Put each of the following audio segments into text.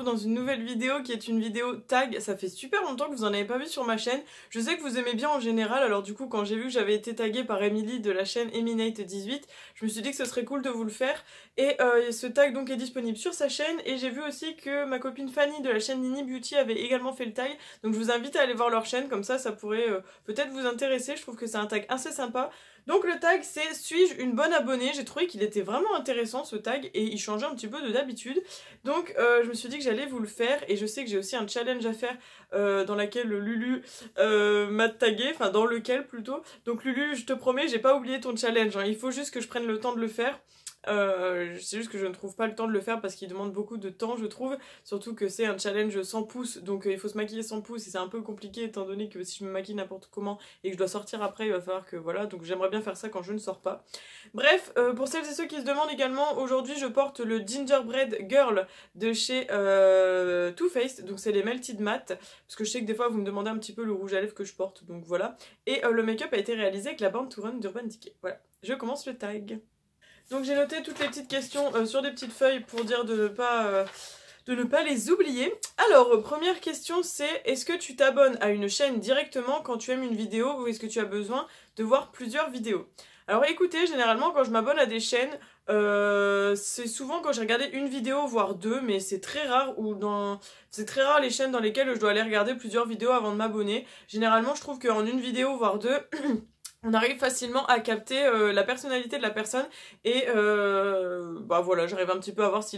retrouve dans une nouvelle vidéo qui est une vidéo tag. Ça fait super longtemps que vous en avez pas vu sur ma chaîne. Je sais que vous aimez bien en général, alors du coup quand j'ai vu que j'avais été taguée par Emily de la chaîne Eminate18, je me suis dit que ce serait cool de vous le faire. Et ce tag donc est disponible sur sa chaîne, et j'ai vu aussi que ma copine Fanny de la chaîne Nini Beauty avait également fait le tag. Donc je vous invite à aller voir leur chaîne, comme ça pourrait peut-être vous intéresser. Je trouve que c'est un tag assez sympa. Donc le tag c'est suis-je une bonne abonnée. J'ai trouvé qu'il était vraiment intéressant ce tag et il changeait un petit peu de d'habitude. Donc je me suis dit que j'allais vous le faire, et je sais que j'ai aussi un challenge à faire dans lequel Lulu m'a tagué, enfin dans lequel plutôt. Donc Lulu, je te promets, j'ai pas oublié ton challenge, hein. Il faut juste que je prenne le temps de le faire. C'est juste que je ne trouve pas le temps de le faire parce qu'il demande beaucoup de temps, je trouve, surtout que c'est un challenge sans pouce, donc il faut se maquiller sans pouce et c'est un peu compliqué étant donné que si je me maquille n'importe comment et que je dois sortir après, il va falloir que voilà, donc j'aimerais bien faire ça quand je ne sors pas. Bref, pour celles et ceux qui se demandent également, aujourd'hui je porte le Gingerbread Girl de chez Too Faced, donc c'est les Melted Matte, parce que je sais que des fois vous me demandez un petit peu le rouge à lèvres que je porte, donc voilà. Et le make-up a été réalisé avec la Born to Run d'Urban Decay. Voilà, je commence le tag. Donc j'ai noté toutes les petites questions sur des petites feuilles pour dire de ne pas les oublier. Alors, première question c'est, est-ce que tu t'abonnes à une chaîne directement quand tu aimes une vidéo, ou est-ce que tu as besoin de voir plusieurs vidéos? Alors écoutez, généralement quand je m'abonne à des chaînes, c'est souvent quand j'ai regardé une vidéo voire deux, mais c'est très rare c'est très rare les chaînes dans lesquelles je dois aller regarder plusieurs vidéos avant de m'abonner. Généralement je trouve qu'en une vidéo voire deux on arrive facilement à capter la personnalité de la personne, et bah voilà, j'arrive un petit peu à voir si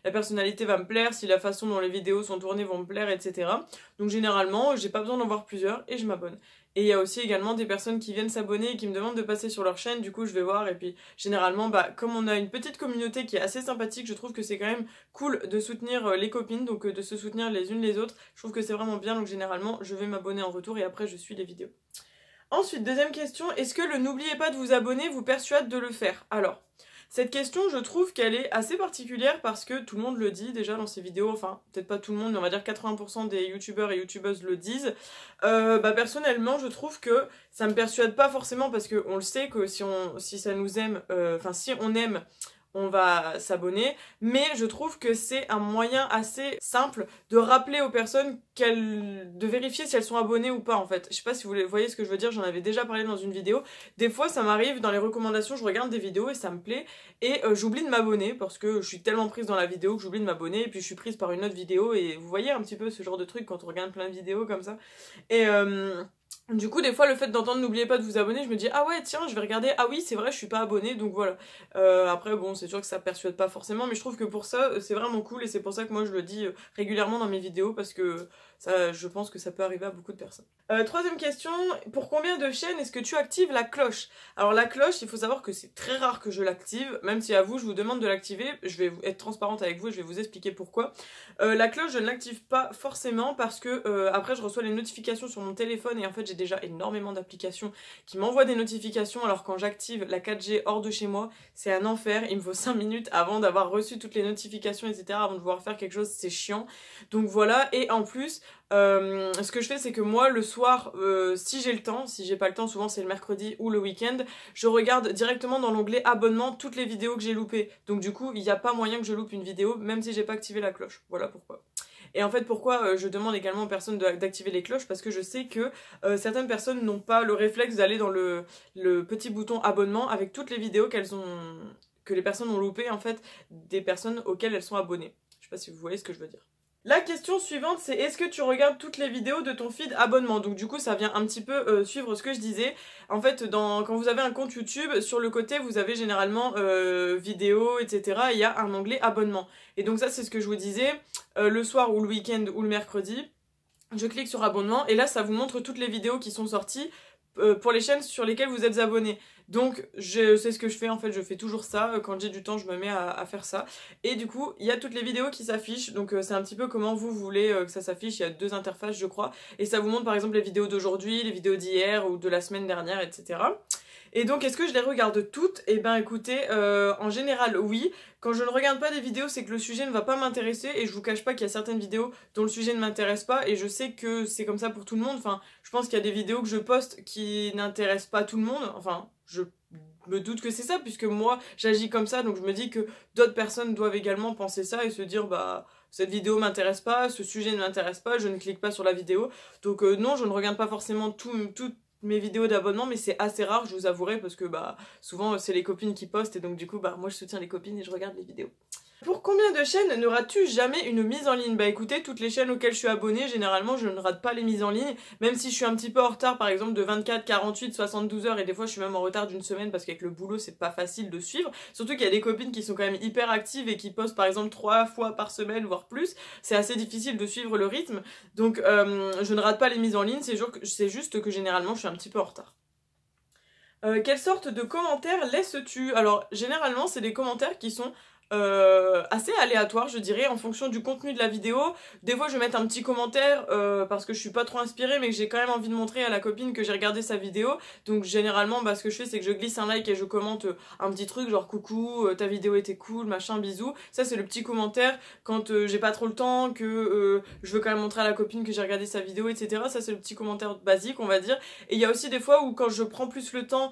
la personnalité va me plaire, si la façon dont les vidéos sont tournées vont me plaire, etc. Donc généralement, j'ai pas besoin d'en voir plusieurs et je m'abonne. Et il y a aussi également des personnes qui viennent s'abonner et qui me demandent de passer sur leur chaîne, du coup je vais voir, et puis généralement, bah comme on a une petite communauté qui est assez sympathique, je trouve que c'est quand même cool de soutenir les copines, donc de se soutenir les unes les autres, je trouve que c'est vraiment bien, donc généralement je vais m'abonner en retour et après je suis les vidéos. Ensuite, deuxième question, est-ce que le n'oubliez pas de vous abonner vous persuade de le faire? Alors, cette question, je trouve qu'elle est assez particulière parce que tout le monde le dit déjà dans ses vidéos, enfin, peut-être pas tout le monde, mais on va dire 80% des youtubeurs et youtubeuses le disent. Bah personnellement, je trouve que ça me persuade pas forcément, parce qu'on le sait que si ça nous aime, enfin si on aime, on va s'abonner, mais je trouve que c'est un moyen assez simple de rappeler aux personnes de vérifier si elles sont abonnées ou pas en fait. Je sais pas si vous voyez ce que je veux dire, j'en avais déjà parlé dans une vidéo. Des fois ça m'arrive dans les recommandations, je regarde des vidéos et ça me plaît, et j'oublie de m'abonner parce que je suis tellement prise dans la vidéo que j'oublie de m'abonner, et puis je suis prise par une autre vidéo, et vous voyez un petit peu ce genre de truc quand on regarde plein de vidéos comme ça. Et du coup, des fois, le fait d'entendre n'oubliez pas de vous abonner, je me dis ah ouais, tiens, je vais regarder, ah oui, c'est vrai, je suis pas abonnée, donc voilà. Après, bon, c'est sûr que ça persuade pas forcément, mais je trouve que pour ça, c'est vraiment cool, et c'est pour ça que moi je le dis régulièrement dans mes vidéos, parce que ça, je pense que ça peut arriver à beaucoup de personnes. Troisième question, pour combien de chaînes est-ce que tu actives la cloche? Alors la cloche, il faut savoir que c'est très rare que je l'active, même si à vous je vous demande de l'activer, je vais être transparente avec vous et je vais vous expliquer pourquoi. La cloche, je ne l'active pas forcément parce que après je reçois les notifications sur mon téléphone, et en fait j'ai déjà énormément d'applications qui m'envoient des notifications, alors quand j'active la 4G hors de chez moi, c'est un enfer, il me faut 5 minutes avant d'avoir reçu toutes les notifications, etc. avant de pouvoir faire quelque chose, c'est chiant. Donc voilà, et en plus, ce que je fais, c'est que moi le soir, si j'ai le temps, si j'ai pas le temps, souvent c'est le mercredi ou le week-end, je regarde directement dans l'onglet abonnement toutes les vidéos que j'ai loupées. Donc du coup, il n'y a pas moyen que je loupe une vidéo, même si j'ai pas activé la cloche. Voilà pourquoi. Et en fait, pourquoi je demande également aux personnes d'activer les cloches, parce que je sais que certaines personnes n'ont pas le réflexe d'aller dans le petit bouton abonnement avec toutes les vidéos que les personnes ont loupées, en fait, des personnes auxquelles elles sont abonnées. Je sais pas si vous voyez ce que je veux dire. La question suivante, c'est est-ce que tu regardes toutes les vidéos de ton feed abonnement? Donc du coup ça vient un petit peu suivre ce que je disais. En fait quand vous avez un compte YouTube, sur le côté vous avez généralement vidéos, etc. Et il y a un onglet abonnement. Et donc ça c'est ce que je vous disais, le soir ou le week-end ou le mercredi, je clique sur abonnement et là ça vous montre toutes les vidéos qui sont sorties pour les chaînes sur lesquelles vous êtes abonné. Donc c'est ce que je fais, en fait je fais toujours ça, quand j'ai du temps je me mets à faire ça, et du coup il y a toutes les vidéos qui s'affichent, donc c'est un petit peu comment vous voulez que ça s'affiche, il y a deux interfaces je crois, et ça vous montre par exemple les vidéos d'aujourd'hui, les vidéos d'hier ou de la semaine dernière, etc. Et donc est-ce que je les regarde toutes? Eh ben écoutez, en général oui. Quand je ne regarde pas des vidéos, c'est que le sujet ne va pas m'intéresser, et je vous cache pas qu'il y a certaines vidéos dont le sujet ne m'intéresse pas, et je sais que c'est comme ça pour tout le monde. Enfin, je pense qu'il y a des vidéos que je poste qui n'intéressent pas tout le monde, enfin, je me doute que c'est ça, puisque moi j'agis comme ça, donc je me dis que d'autres personnes doivent également penser ça et se dire bah cette vidéo m'intéresse pas, ce sujet ne m'intéresse pas, je ne clique pas sur la vidéo. Donc non, je ne regarde pas forcément toutes mes vidéos d'abonnement, mais c'est assez rare, je vous avouerai, parce que bah souvent c'est les copines qui postent et donc du coup bah moi je soutiens les copines et je regarde les vidéos. Pour combien de chaînes ne rates-tu jamais une mise en ligne? Bah écoutez, toutes les chaînes auxquelles je suis abonnée, généralement je ne rate pas les mises en ligne, même si je suis un petit peu en retard par exemple de 24, 48, 72 heures et des fois je suis même en retard d'une semaine parce qu'avec le boulot c'est pas facile de suivre, surtout qu'il y a des copines qui sont quand même hyper actives et qui postent par exemple 3 fois par semaine voire plus, c'est assez difficile de suivre le rythme, donc je ne rate pas les mises en ligne, c'est juste que généralement je suis un petit peu en retard. Quelle sorte de commentaires laisses-tu? Alors généralement c'est des commentaires qui sont assez aléatoire je dirais en fonction du contenu de la vidéo. Des fois je vais mettre un petit commentaire parce que je suis pas trop inspirée mais que j'ai quand même envie de montrer à la copine que j'ai regardé sa vidéo, donc généralement bah, ce que je fais c'est que je glisse un like et je commente un petit truc genre coucou ta vidéo était cool machin bisous, ça c'est le petit commentaire quand j'ai pas trop le temps, que je veux quand même montrer à la copine que j'ai regardé sa vidéo etc, ça c'est le petit commentaire basique on va dire. Et il y a aussi des fois où quand je prends plus le temps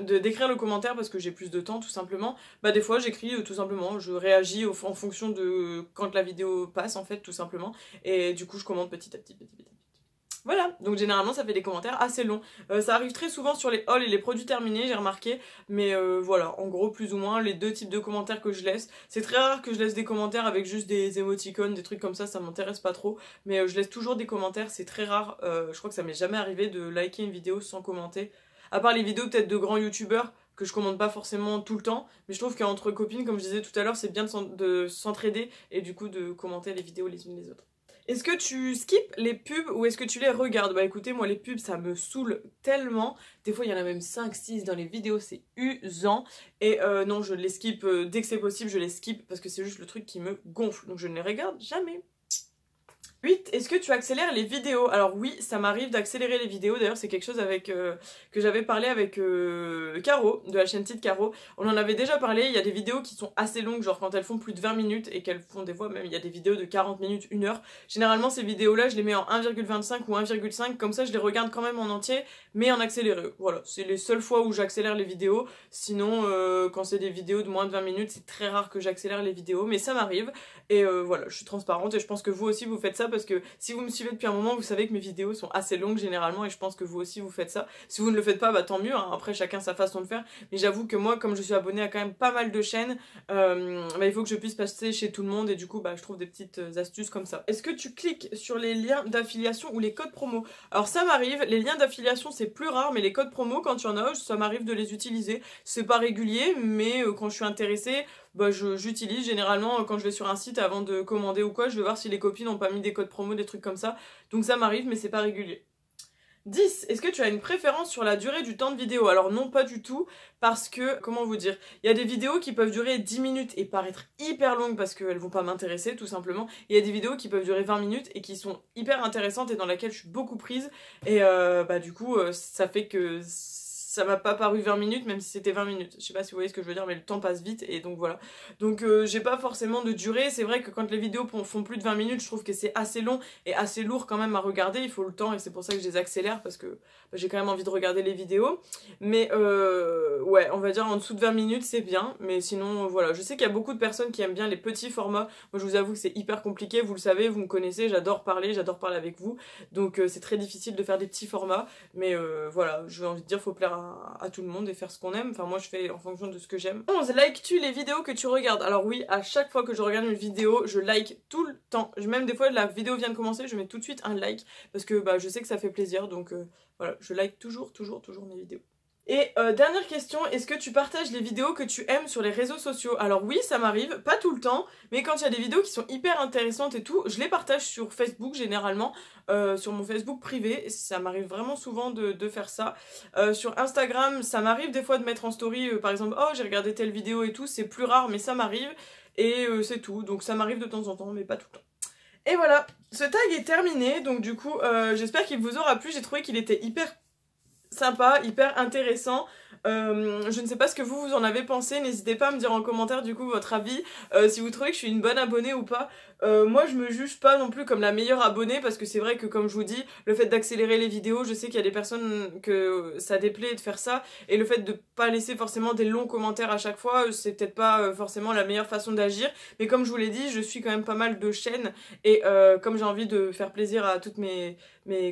d'écrire le commentaire parce que j'ai plus de temps tout simplement, bah des fois j'écris tout simplement, je réagis en fonction de quand la vidéo passe en fait tout simplement, et du coup je commente petit à petit. Voilà, donc généralement ça fait des commentaires assez longs. Ça arrive très souvent sur les hauls et les produits terminés, j'ai remarqué, mais voilà, en gros plus ou moins les deux types de commentaires que je laisse. C'est très rare que je laisse des commentaires avec juste des émoticônes, des trucs comme ça m'intéresse pas trop, mais je laisse toujours des commentaires, c'est très rare, je crois que ça m'est jamais arrivé de liker une vidéo sans commenter, à part les vidéos peut-être de grands youtubeurs, que je commande pas forcément tout le temps, mais je trouve qu'entre copines, comme je disais tout à l'heure, c'est bien de s'entraider et du coup de commenter les vidéos les unes les autres. Est-ce que tu skippes les pubs ou est-ce que tu les regardes? Bah écoutez, moi les pubs ça me saoule tellement, des fois il y en a même 5-6 dans les vidéos, c'est usant, et non je les skip, dès que c'est possible je les skip parce que c'est juste le truc qui me gonfle, donc je ne les regarde jamais. 8. Est-ce que tu accélères les vidéos? Alors oui, ça m'arrive d'accélérer les vidéos, d'ailleurs c'est quelque chose avec que j'avais parlé avec Caro, de la chaîne Tite Caro. On en avait déjà parlé, il y a des vidéos qui sont assez longues, genre quand elles font plus de 20 minutes et qu'elles font des fois même, il y a des vidéos de 40 minutes, 1 heure. Généralement ces vidéos là je les mets en 1,25 ou 1,5, comme ça je les regarde quand même en entier, mais en accéléré. Voilà, c'est les seules fois où j'accélère les vidéos, sinon quand c'est des vidéos de moins de 20 minutes, c'est très rare que j'accélère les vidéos, mais ça m'arrive, et voilà, je suis transparente et je pense que vous aussi vous faites ça, parce que si vous me suivez depuis un moment, vous savez que mes vidéos sont assez longues généralement, et je pense que vous aussi vous faites ça. Si vous ne le faites pas, bah tant mieux, hein. Après chacun sa façon de faire, mais j'avoue que moi comme je suis abonnée à quand même pas mal de chaînes, bah, il faut que je puisse passer chez tout le monde, et du coup bah je trouve des petites astuces comme ça. Est-ce que tu cliques sur les liens d'affiliation ou les codes promo? Alors ça m'arrive, les liens d'affiliation c'est plus rare, mais les codes promo quand il y en a, ça m'arrive de les utiliser. C'est pas régulier, mais quand je suis intéressée, bah j'utilise généralement quand je vais sur un site avant de commander ou quoi, je vais voir si les copines n'ont pas mis des codes promo, des trucs comme ça, donc ça m'arrive mais c'est pas régulier. 10. Est-ce que tu as une préférence sur la durée du temps de vidéo? Alors non, pas du tout, parce que, comment vous dire, il y a des vidéos qui peuvent durer 10 minutes et paraître hyper longues parce qu'elles vont pas m'intéresser tout simplement, et il y a des vidéos qui peuvent durer 20 minutes et qui sont hyper intéressantes et dans lesquelles je suis beaucoup prise, et bah du coup ça fait que ça m'a pas paru 20 minutes même si c'était 20 minutes. Je sais pas si vous voyez ce que je veux dire, mais le temps passe vite et donc voilà. Donc j'ai pas forcément de durée. C'est vrai que quand les vidéos font plus de 20 minutes, je trouve que c'est assez long et assez lourd quand même à regarder. Il faut le temps et c'est pour ça que je les accélère parce que bah, j'ai quand même envie de regarder les vidéos. Mais ouais, on va dire en dessous de 20 minutes c'est bien. Mais sinon voilà, je sais qu'il y a beaucoup de personnes qui aiment bien les petits formats. Moi je vous avoue que c'est hyper compliqué, vous le savez, vous me connaissez, j'adore parler avec vous. Donc c'est très difficile de faire des petits formats. Mais voilà, j'ai envie de dire, faut plaire à tout le monde et faire ce qu'on aime. Enfin moi je fais en fonction de ce que j'aime. 11. Likes-tu les vidéos que tu regardes? Alors oui, à chaque fois que je regarde une vidéo, je like tout le temps. Même des fois la vidéo vient de commencer, je mets tout de suite un like parce que bah, je sais que ça fait plaisir. Donc voilà, je like toujours mes vidéos. Et dernière question, est-ce que tu partages les vidéos que tu aimes sur les réseaux sociaux? Alors oui, ça m'arrive, pas tout le temps, mais quand il y a des vidéos qui sont hyper intéressantes et tout, je les partage sur Facebook généralement, sur mon Facebook privé, ça m'arrive vraiment souvent de faire ça. Sur Instagram, ça m'arrive des fois de mettre en story, par exemple, oh j'ai regardé telle vidéo et tout, c'est plus rare mais ça m'arrive, et c'est tout, donc ça m'arrive de temps en temps, mais pas tout le temps. Et voilà, ce tag est terminé, donc du coup, j'espère qu'il vous aura plu, j'ai trouvé qu'il était hyper sympa, hyper intéressant. Je ne sais pas ce que vous en avez pensé, n'hésitez pas à me dire en commentaire du coup votre avis, si vous trouvez que je suis une bonne abonnée ou pas. moi je me juge pas non plus comme la meilleure abonnée parce que c'est vrai que comme je vous dis, le fait d'accélérer les vidéos, je sais qu'il y a des personnes que ça déplaît de faire ça et le fait de pas laisser forcément des longs commentaires à chaque fois, c'est peut-être pas forcément la meilleure façon d'agir, mais comme je vous l'ai dit, je suis quand même pas mal de chaînes et comme j'ai envie de faire plaisir à toutes mes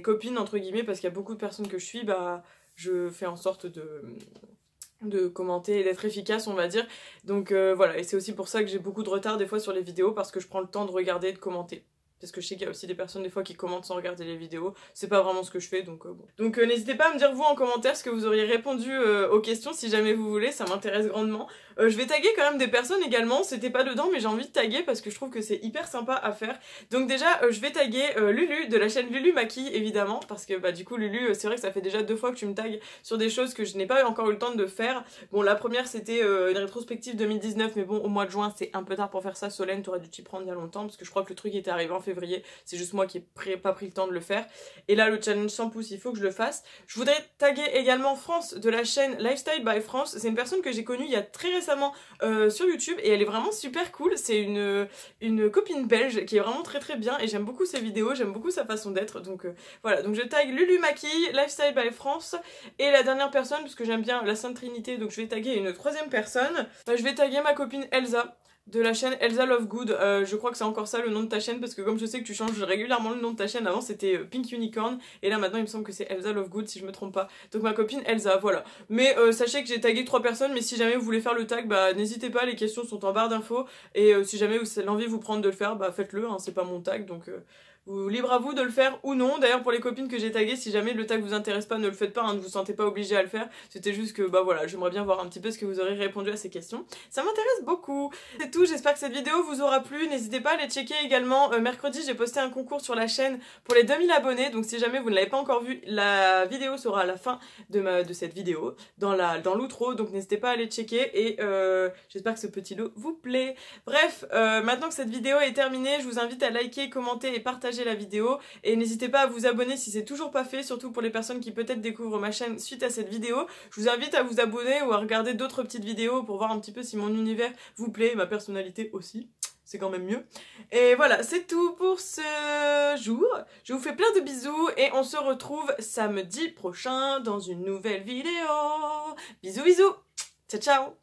copines entre guillemets parce qu'il y a beaucoup de personnes que je suis, bah je fais en sorte de commenter et d'être efficace on va dire, donc voilà, et c'est aussi pour ça que j'ai beaucoup de retard des fois sur les vidéos parce que je prends le temps de regarder et de commenter. Parce que je sais qu'il y a aussi des personnes des fois qui commentent sans regarder les vidéos. C'est pas vraiment ce que je fais, donc bon. Donc n'hésitez pas à me dire vous en commentaire ce que vous auriez répondu aux questions si jamais vous voulez, ça m'intéresse grandement. Je vais taguer quand même des personnes également, c'était pas dedans mais j'ai envie de taguer parce que je trouve que c'est hyper sympa à faire. Donc déjà je vais taguer Lulu de la chaîne Lulu Maki évidemment, parce que bah du coup Lulu c'est vrai que ça fait déjà 2 fois que tu me tagues sur des choses que je n'ai pas encore eu le temps de faire. Bon la première c'était une rétrospective 2019 mais bon au mois de juin c'est un peu tard pour faire ça, Solène t'aurais dû t'y prendre il y a longtemps parce que je crois que le truc était arrivé en février, c'est juste moi qui ai pas pris le temps de le faire. Et là le challenge 100 pouces il faut que je le fasse. Je voudrais taguer également France de la chaîne Lifestyle by France, c'est une personne que j'ai connue il y a très récemment sur YouTube et elle est vraiment super cool, c'est une copine belge qui est vraiment très très bien et j'aime beaucoup ses vidéos, j'aime beaucoup sa façon d'être, donc voilà, donc je tag Lulu Maki, Lifestyle by France, et la dernière personne, parce que j'aime bien la Sainte Trinité, donc je vais taguer une troisième personne, je vais taguer ma copine Elsa, de la chaîne Elsa Love Good, je crois que c'est encore ça le nom de ta chaîne parce que comme je sais que tu changes régulièrement le nom de ta chaîne, avant c'était Pink Unicorn et là maintenant il me semble que c'est Elsa Love Good si je me trompe pas, donc ma copine Elsa, voilà. Mais sachez que j'ai tagué 3 personnes, mais si jamais vous voulez faire le tag, bah n'hésitez pas, les questions sont en barre d'infos et si jamais l'envie vous prend de le faire, bah faites-le, hein, c'est pas mon tag, donc libre à vous de le faire ou non. D'ailleurs pour les copines que j'ai taguées, si jamais le tag vous intéresse pas, ne le faites pas, hein, ne vous sentez pas obligé à le faire, c'était juste que bah voilà, j'aimerais bien voir un petit peu ce que vous aurez répondu à ces questions, ça m'intéresse beaucoup. C'est tout, j'espère que cette vidéo vous aura plu, n'hésitez pas à aller checker également, mercredi j'ai posté un concours sur la chaîne pour les 2000 abonnés, donc si jamais vous ne l'avez pas encore vu, la vidéo sera à la fin de cette vidéo, dans l'outro, donc n'hésitez pas à aller checker et j'espère que ce petit lot vous plaît. Bref, maintenant que cette vidéo est terminée, je vous invite à liker, commenter et partager la vidéo et n'hésitez pas à vous abonner si c'est toujours pas fait, surtout pour les personnes qui peut-être découvrent ma chaîne suite à cette vidéo. Je vous invite à vous abonner ou à regarder d'autres petites vidéos pour voir un petit peu si mon univers vous plaît, ma personnalité aussi, c'est quand même mieux. Et voilà, c'est tout pour ce jour. Je vous fais plein de bisous et on se retrouve samedi prochain dans une nouvelle vidéo. Bisous bisous, ciao ciao.